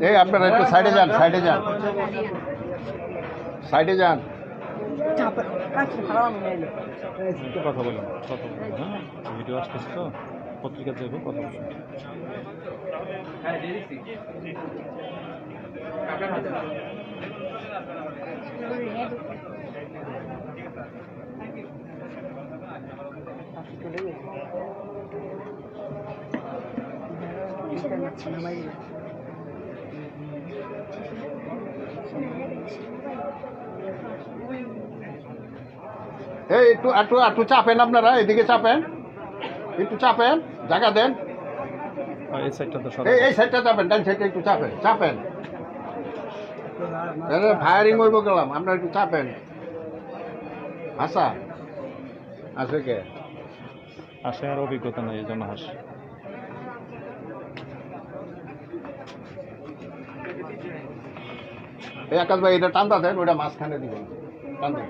এই আপনারা একটু সাইডে যান, সাইডে যান, সাইডে যান। কথা বলুন, হ্যাঁ, ভিডিও আসতেছে তো, পত্রিকা দেবো, কথা বলুন। এই একটু একটু একটু চাপেন, আপনারা এদিকে চাপেন, একটু চাপেন, জায়গা দেন। এই সাইডটা তো এই সাইডটা চাপেন, ডান সাইডটা একটু চাপেন, চাপেন। ফায়ারিং হইব গেলাম, আপনারা একটু চাপেন। হাসা আছে কে? আসে আর অভিজ্ঞতা নেই, এই জন্য হাসে। এই আকাশ ভাই এটা টানতা দেন, ওইটা মাঝখানে দিবেন, টান দেন।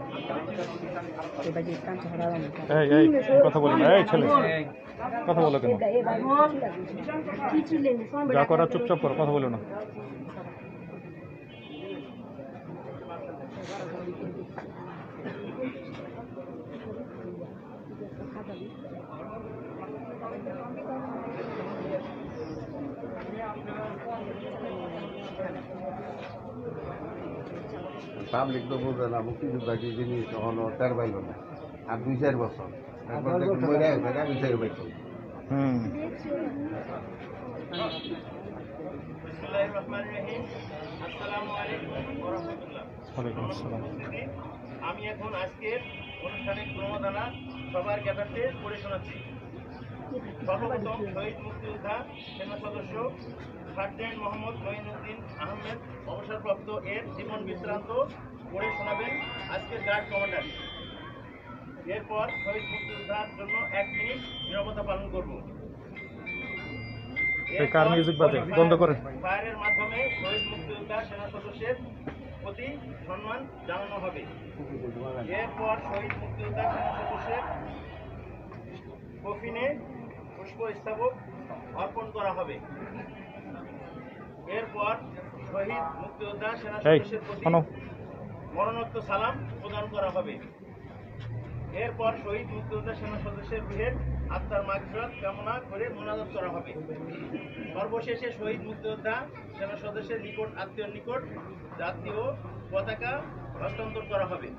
এই কথা বলুন, এই ছেলে কথা বলো কেন? যা করার চুপচাপ করো, কথা বলো না। পাবলিক তো বুঝবে না, মুক্তিযোদ্ধা কি জিনিস তখন টের পাইল না। আর 2-4 বছর একবার দেখি মরে গেছে, বিচার পাইত। আমি এখন আজকের অনুষ্ঠানের ক্রমদানা সবার ক্যাডারকে পড়ে শোনাচ্ছি। সর্বপ্রথম শহীদ মুক্তিযোদ্ধা সেনা সদস্য সার্জেন্ট মোহাম্মদ মঈনুদ্দিন আহমেদ অবসরপ্রাপ্ত এর জীবন বৃত্তান্ত পড়ে শোনাবেন আজকের গার্ড কমান্ডার। এরপর শহীদ মুক্তিযোদ্ধার জন্য 1 মিনিট নীরবতা পালন করব। ফায়ারের মাধ্যমে শহীদ মুক্তিযোদ্ধা সেনা সদস্যের প্রতি সম্মান জানানো হবে। এরপর শহীদ মুক্তিযোদ্ধা সেনা সদস্যের কফিনে পুষ্পস্তবক অর্পণ করা হবে। এরপর শহীদ মুক্তিযোদ্ধা সেনা সদস্যের প্রতি মরণোত্তর সালাম প্রদান করা হবে। এরপর শহীদ মুক্তিযোদ্ধা সেনা সদস্যের রুহের আত্মার মাগফিরাত কামনা করে মোনাজাত করা হবে। সর্বশেষে শহীদ মুক্তিযোদ্ধা সেনা সদস্যের নিকট আত্মীয় নিকট জাতীয় পতাকা হস্তান্তর করা হবে।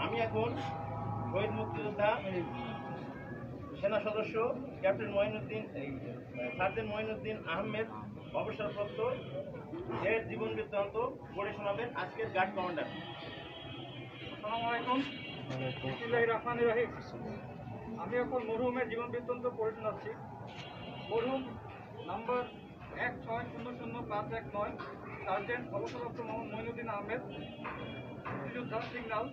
আমি এখন শহীদ মুক্তিযোদ্ধা সেনা সদস্য ক্যাপ্টেন সার্জেন্ট মঈনুদ্দিন আহমেদ অবসরপ্রাপ্ত এর জীবন বৃত্তান্ত পড়ে শোনাবেন আজকের গার্ড কমান্ডার। আসসালামু আলাইকুম, বিসমিল্লাহির রহমানির রহিম। আমি এখন মরহুমের জীবন বৃত্তান্ত পড়ে শোনাচ্ছি। মরহুম নাম্বার 1600519 সার্জেন্ট অবসরপ্রাপ্ত মোহাম্মদ মঈনুদ্দিন আহমেদ, মুক্তিযোদ্ধা, সিগন্যাল।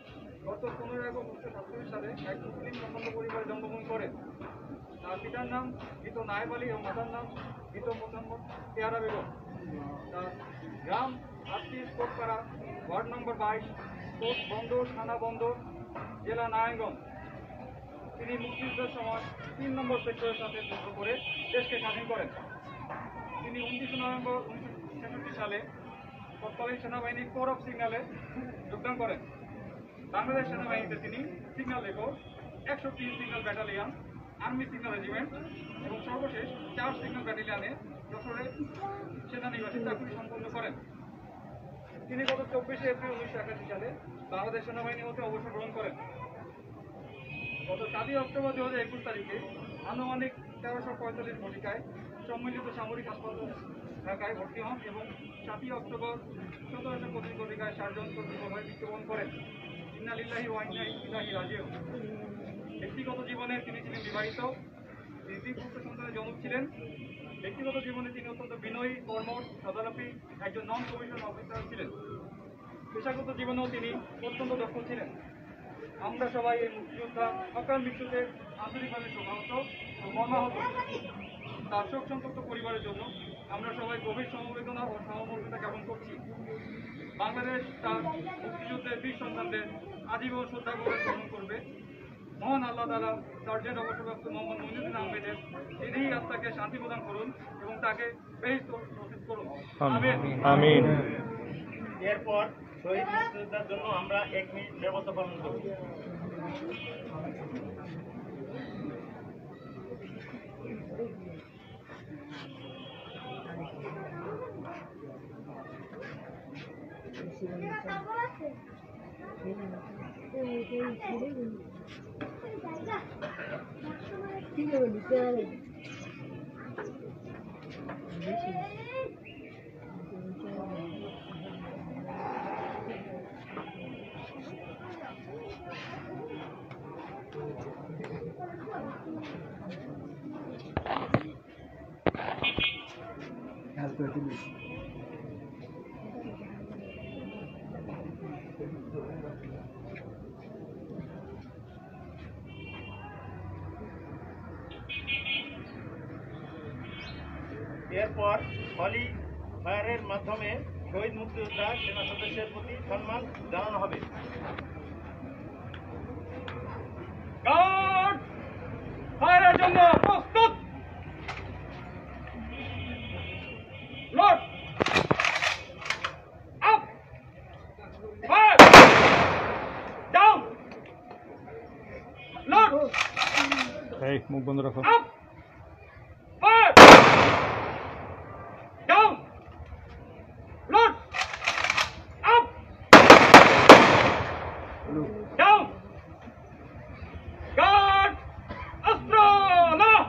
গত 15 আগস্ট 1947 সালে এক মুসলিম সম্বন্ধ পরিবারে জন্মগ্রহণ করেন। তার পিতার নাম মৃত নায়েব আলী এবং মাতার নাম মৃত মোহাম্মদ পেয়ারা বেগম। তার গ্রাম কোটপাড়া, ওয়ার্ড নম্বর 22, কোট বন্দর, থানা বন্দর, জেলা নারায়ণগঞ্জ। তিনি মুক্তিযুদ্ধের সময় 3 নম্বর সেক্টরের সাথে যুদ্ধ করে দেশকে স্বাধীন করেন। তিনি 29 নভেম্বর 1966 সালে তৎকালীন সেনাবাহিনী কোর অফ সিগন্যালে যোগদান করেন। বাংলাদেশ সেনাবাহিনীতে তিনি signal record, 103 signal battalion, army signal regiment এবং সর্বশেষ 4 সিগন্যাল ব্যাটালিয়নে যশোরে সেনানিবাসে চাকরি সম্পন্ন করেন। তিনি গত 24 এপ্রিল 1981 সালে বাংলাদেশ সেনাবাহিনী হতে অবসর গ্রহণ করেন। গত 7 অক্টোবর 2021 তারিখে আনুমানিক 1345 ঘটিকায় সম্মিলিত সামরিক হাসপাতাল ঢাকায় ভর্তি হন এবং 7 অক্টোবর 1725 ঘটিকায় সার্জন কর্তৃপক্ষে মৃত্যুবরণ করেন। ইন্না লিল্লাহি ওয়া ইন্না ইলাইহি রাজিউন। ব্যক্তিগত জীবনে তিনি ছিলেন বিবাহিত, দুই পুত্র সন্তানের জনক ছিলেন। ব্যক্তিগত জীবনে তিনি অত্যন্ত বিনয়ী, কর্মঠ, সদালাপী একজন নন কমিশন অফিসার ছিলেন। পেশাগত জীবনেও তিনি অত্যন্ত দক্ষ ছিলেন। আমরা সবাই এই মুক্তিযোদ্ধা অকাল মৃত্যুতে আন্তরিকভাবে শোকাহত ও মর্মাহত। তার শোক সন্তপ্ত পরিবারের জন্য আমরা সবাই গভীর সমবেদনা ও সহমর্মিতা জ্ঞাপন করছি। বাংলাদেশ তার মুক্তিযুদ্ধের বীর সন্তানদের আজীবন শ্রদ্ধা করে গ্রহণ করবে। মহান আল্লাহ তাআলা সার্জেন্ট অবসরপ্রাপ্ত মোহাম্মদ মঈনুদ্দিন আহমেদের নিরীহ আত্মাকে শান্তি প্রদান করুন এবং তাকে বেহেশত নসিব করুন। আমিন। আমিন। এরপর শহীদ মুক্তিযোদ্ধার জন্য আমরা 1 মিনিট ব্যবস্থা পালন করব। এরপর হলি ফায়ারের মাধ্যমে শহীদ মুক্তিযোদ্ধা সেনা সদস্যের প্রতি সম্মান জানানো হবে। গার্ড ফায়ারের জন্য প্রস্তুত। Load up fire down load এই মুখ বন্ধ রাখো। Up fire down load up down guard অস্ত্র নাও।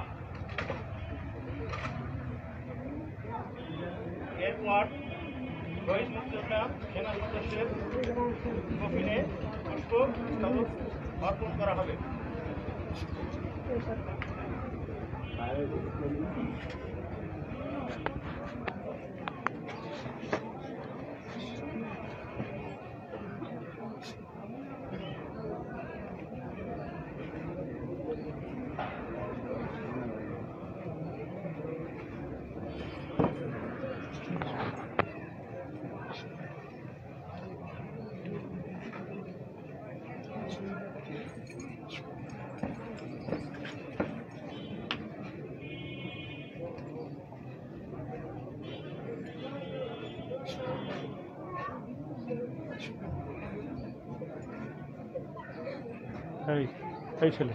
এরপর শহীদ মুক্তিযোদ্ধা সেনা সদস্যের কফিনে পুষ্পস্তবক অর্পণ করা হবে। এই ছেলে